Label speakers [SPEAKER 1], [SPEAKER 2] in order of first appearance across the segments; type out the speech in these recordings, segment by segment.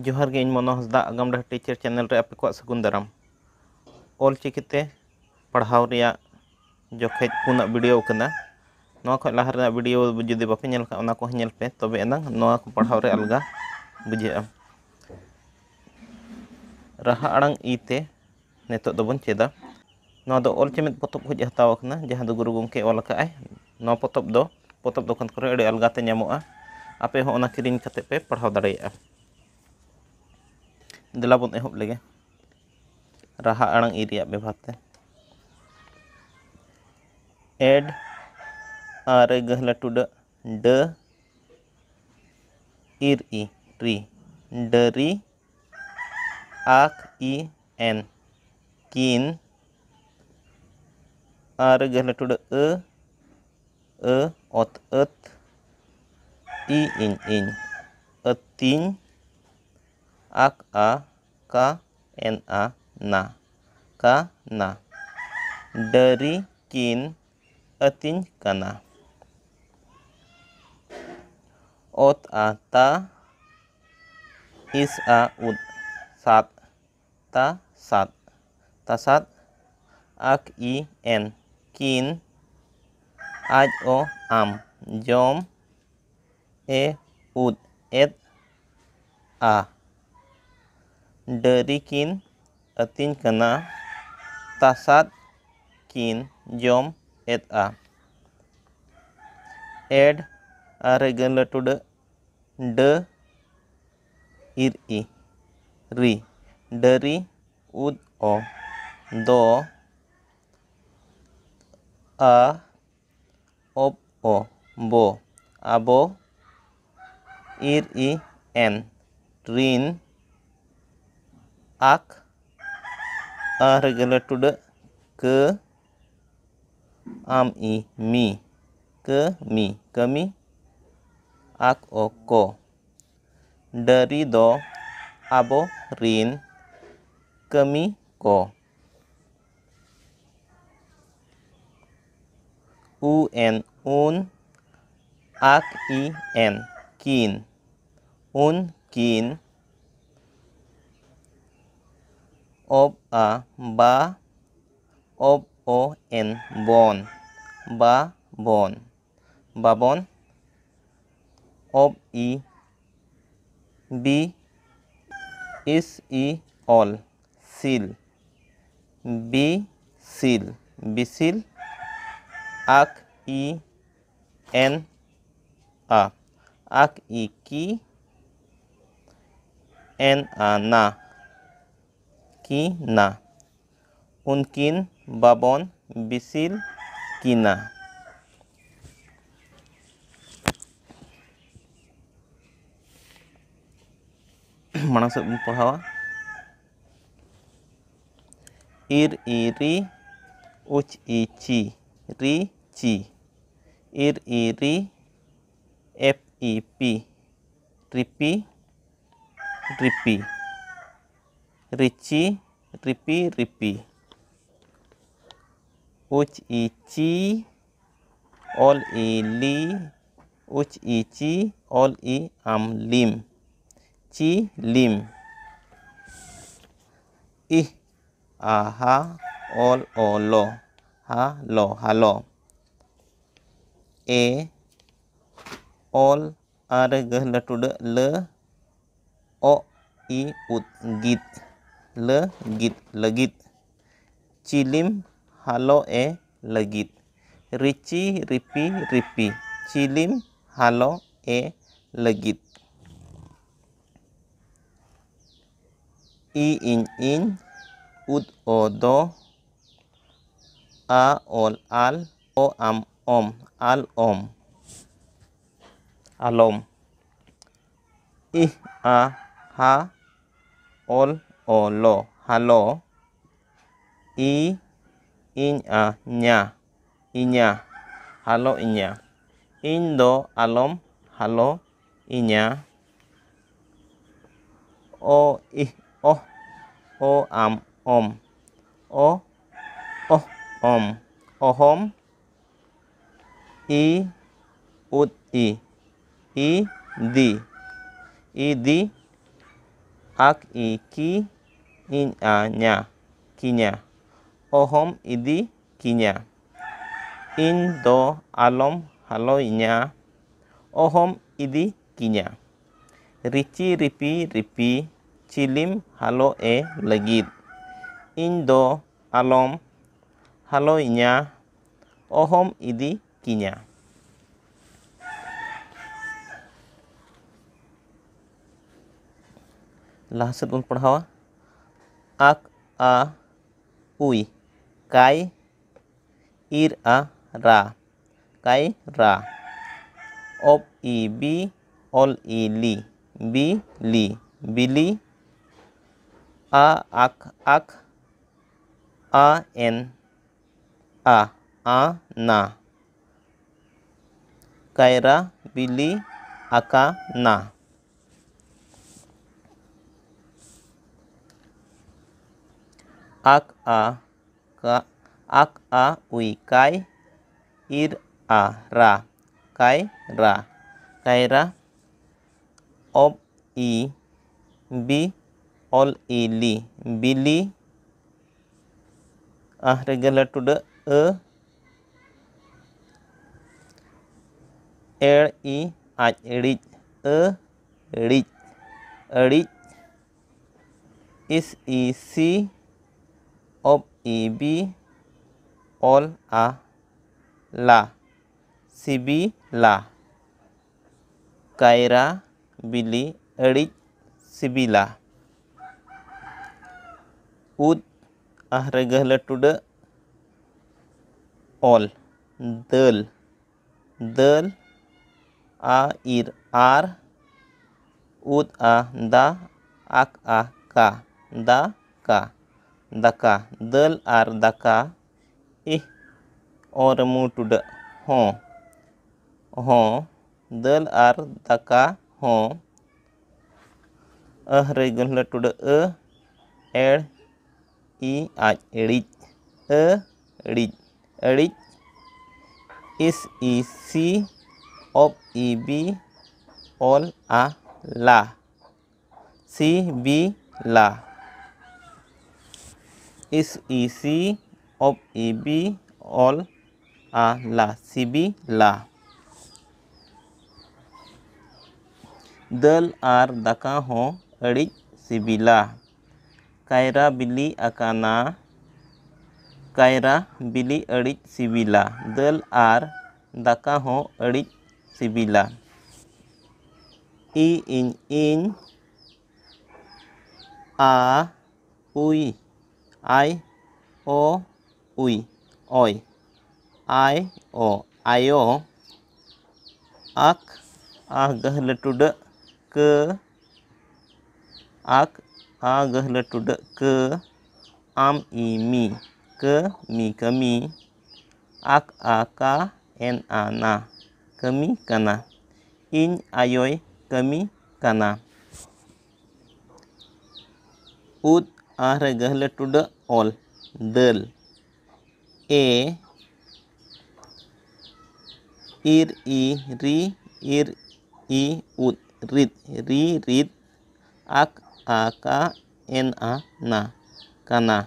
[SPEAKER 1] जोहार गे इन मनो हंसदा आगाम डा टीचर चैनल रे आपे को सगुन दाराम ऑल चिकिते पढ़ाव रिया जोखेज पुना वीडियो कना नवा खो लाहा रे वीडियो जुदी बापे नेल का ओना को नेल पे तबे एना नवा को पढ़ाव रे अलगा बुझेआ राहा आड़ांग ईते नेतो दबन चेदा नवा दो ऑल चेमेत पोतब खुज हताव कना जहां दो गुरु गंके ऑल का आय नवा पोतब दोकान करे अड़ी अलगा ते ᱧᱟᱢᱚᱜᱼᱟ आपे हो ओना किरिंग कते पे पढ़ाव दाड़ेया दिलाबन एहब लेगे राहा आड़ांग ई रिया व्यवहार एड आरे गहला टुड ड इर ई री डरी आक ई एन किन आरे गहला टुड ओत अत ई इन अतिन आक आ का एन आ ना का ना डरी किन अतिन कना ओत आ ता इस आ उद सात ता सात आक ई एन किन आज ओ आम जम ए उद एद आ डरी किन अतिन कना तासाद किन जम एद आ एड आरे गन लटुड ड इर ई री डरी उद ओ दो आ ob o bo abo ir i en rin ak regala tuda ke am i mi ke mi kami ak o ko dari do abo rin kami ko un un ak i en kin un kin ob a ba ob o en bon ba bon babon ob i bi is i all sil bi sil bisil ak i en a ak i ki en a na ki na unkin babon bisil kina मानस पढ़ावा इर ई री उच ई ची री ची इर ई री F E P Ripi Ripi Richie Ripi Ripi उच ई ची all ई ली उच ई ची ऑल ई आम लिम ची लिम ih aha ol olo halo halo e ol are gehla tuda le o i ut git le git legit cilim halo e legit rici ripi ripi cilim halo e legit i in ud o do a ol al o am om al om alom ih a ha ol o lo halo i in a nya inya halo inya in do alom halo inya o ih o am om o om ohom i ut i di ak I ki iñ a nya kinya. Ohom idi kinya. Iñ do alom haloinya. Ohom idi kinya. Rici ripi ripi cilim halo e lagid. Iñ do alom haloinya. Ohom idi kinya. Laha sed bon padahawa. Ak a uy kai ir a ra kai ra. Ob I bi ol I li bi li bili. A ak a en a na. Kaira bili aka na. Ak a uy kai ir a ra kai ra kaira. Ob I bi ol I li bili. Regala tuda एड़ I आज एड़िज एड़िज एड़िज. इस I C ob I bi ol a la sibi la. Kaira bili एड़िज sibila. Ud regala tuda ol dal dal. A ir ar. Ud a da ak a ka da ka daka. Dal ar daka. Ih oremu tuda ho ho. Dal ar daka ho. Regala tuda एड़ I आज एड़िज एड़िज एड़िज. इस I C ob I bi ol a la si bi la. Is I si ob I bi ol a la si bi la. Dal ar daka ho एड़िज sibila. Kaira bili akana. Kaira bili एड़िज sibila. Dal ar daka ho एड़िज sibila. I iñ iñ. A uy ai o uy oy ai o ayo. Ak gahla tuda ke. Ak gahla tuda ke. Am I mi ke mi kami. Ak ka en a na kami kana. Iñ ayoy kami kana. Ud regala tuda ol dal. E ir I ri ir I ud rid ri rid. Ak ka en a na kana.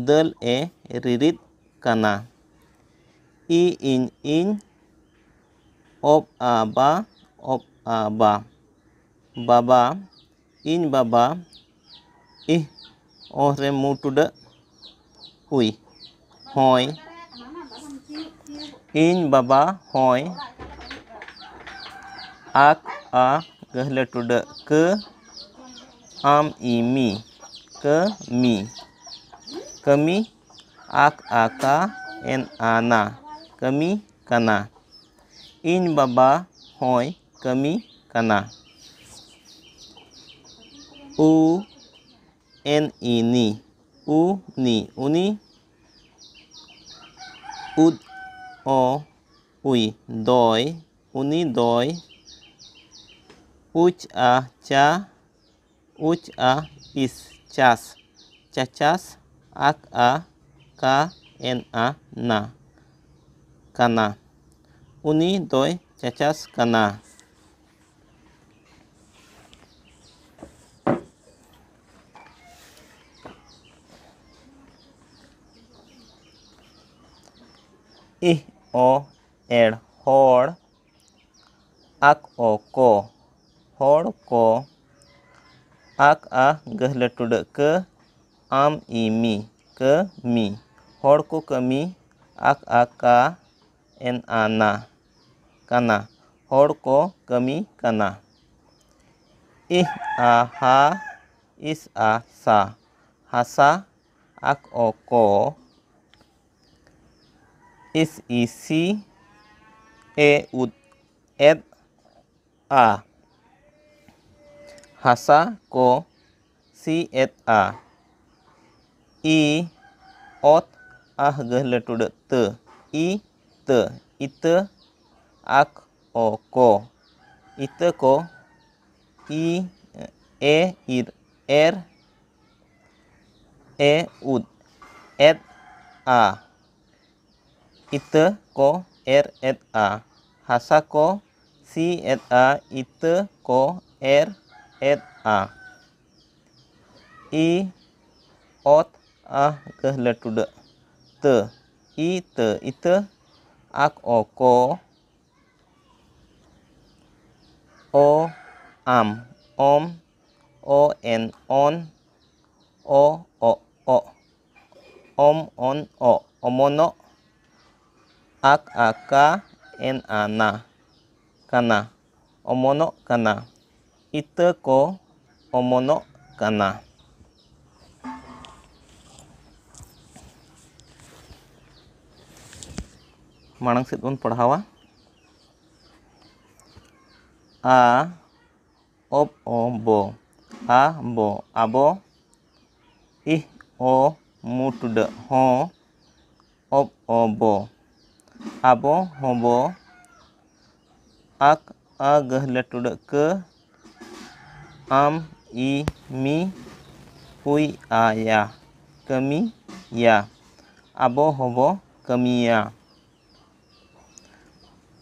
[SPEAKER 1] Dal e ririd kana. I iñ iñ. Ob a ba baba. Iñ baba. Ih oremu tuda uy hoy. Iñ baba hoy. Ak gahla tuda ke. Am I mi ke mi kami. Ak ka en a na kami kana. Iñ baba hoy kami kana. U en I ni u ni uni. Ud o uy doy uni doy. Uch a cha uch a is chas chachas. Ak ka en a na kana. Uni doy chachas kana. ih o एड़ हड़ आक ओ को हड़ को आक आ गहले टुडा के आम ई मी कमी हड़ को कमी आक आ का एन आना काना हड़ को कमी काना ih a ha is a sa hasa ak o ko is i si e ud ed a hasa ko si ed a i ot ah gahle tuda te i te ite ak o ko ite ko i e ir er e ud ed a ite ko er ed a hasa ko si ed a ite ko er ed a i ot ah gahle tuda te i te ite ak o ko o am om o en on o om on o omono ak aka en ana kana omono kana ite ko omono kana माड़ांग सेद बन पढ़ावा आ ob o bo a bo abo ih o mutuda ho ob o bo abo hobo ak a gahle tuda ke am i mi hui a ya kami ya abo hobo kami ya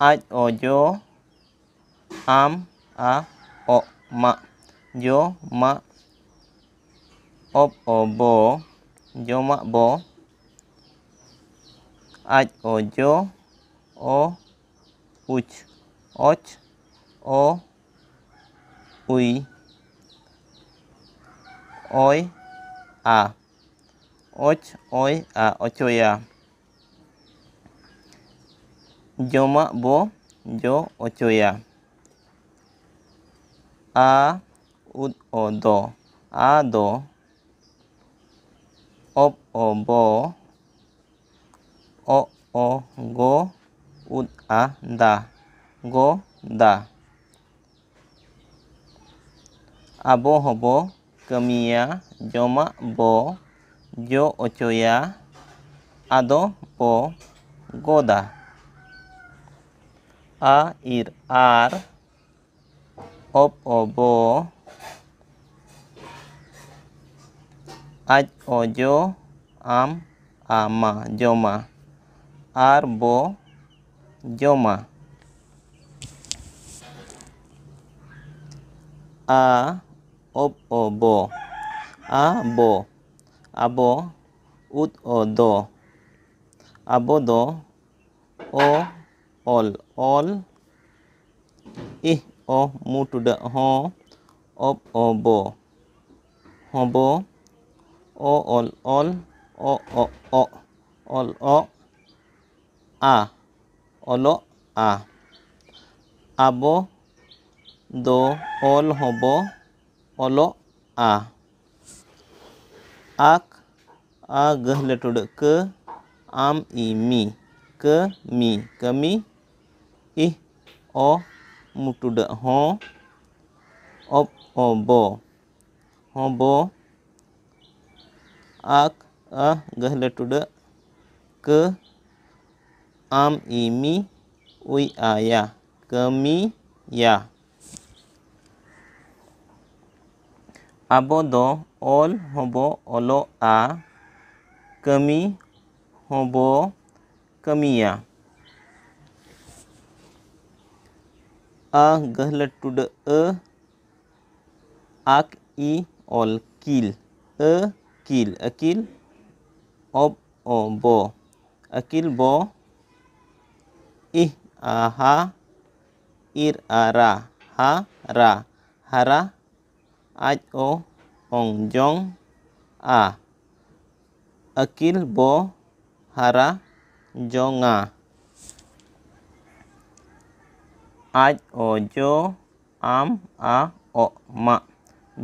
[SPEAKER 1] aj ojo am a o ma jo ma ob o bo jo ma bo aj ojo o uch och o ui oi a och oi a ochoya joma bo jo ochoya a ud o do a do ob o bo o go ud a da go da abo hobo kamiya joma bo jo ochoya ado bo goda a ir ar ob o bo aj ojo am ama joma ar bo joma a ob o bo a bo abo ud o do abo do o ol ih o mutuda ho ob o bo hobo o ol o ol o a olo a abo do ol hobo olo a ak a gahle tuda ke am i mi ke mi kami ih o mutuda ho ob o bo hobo ak a gahle tuda ke am i mi ui aya kami ya abo do ol hobo olo a kami hobo kamiya a gahle tuda ak i ol kil kil akil ob o bo akil bo ih aha ir ara ha ra hara aj o ong jong a akil bo hara jonga aj o jo am a o ma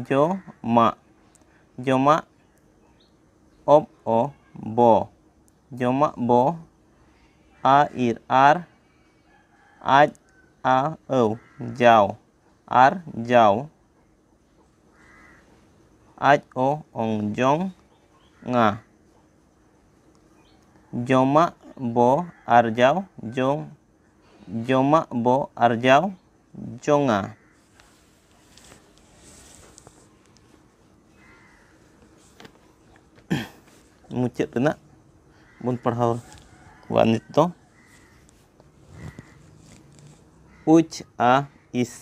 [SPEAKER 1] jo ma joma ob o bo joma bo a ir ar aj a âu jaw ar jaw aj o ong jong nga joma bo arjaw jong joma bo arjaw jonga mucet renak bun pढ़ाव wanit to uch a is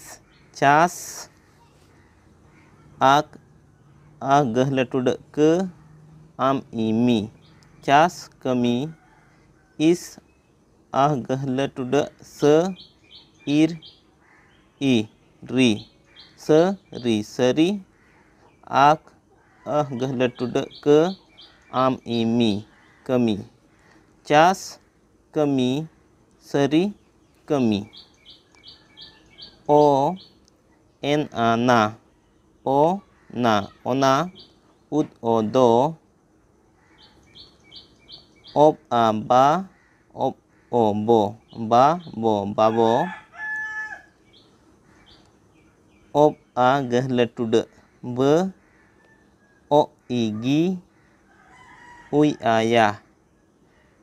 [SPEAKER 1] cas ak a gahle tude ke am imi cas kami is a gahle tude se ir i ri se ri seri ak a gahle tude ke am imi kami cas kami seri kami o en ana o na ona ud o do ob a ba ob o bo ba bo babo ob a gahle tude be o igi ui ayah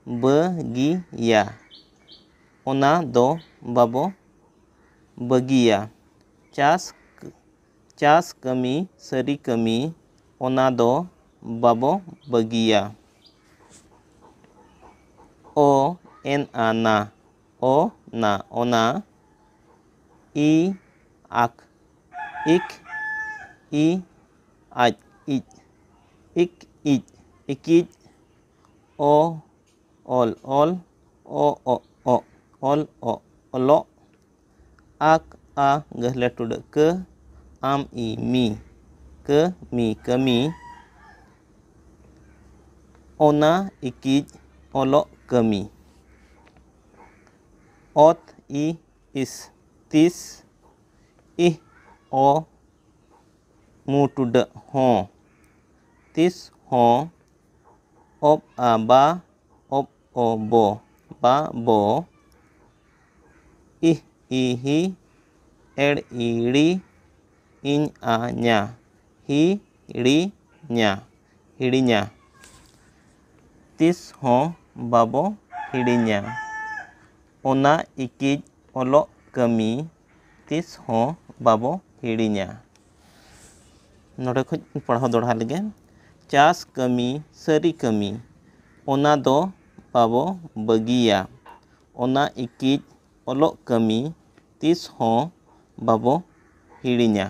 [SPEAKER 1] begia ona do babo bagia cas kami seri kami ona do babo bagia o en ana o na ona i ak ik i aj ik ik ik ikij o ol ol o ol o olo ak a gahle tude ke am i mi ke mi kami ona ikij olo kami ot i is tis ih o mu tude ho tis ho ob a ba ob o bo ba bo ih ihi ed iri in a nya hi ri nya hirinya tis ho babo hirinya ona ikij olo kami tis ho babo hirinya नोडे खुद पढ़ाव दोड़ा लगे चास कमी सरी कमी ओना दो बाबो बगिया ओना इकिज ओलो कमी तीस हो बाबो हिड़िया।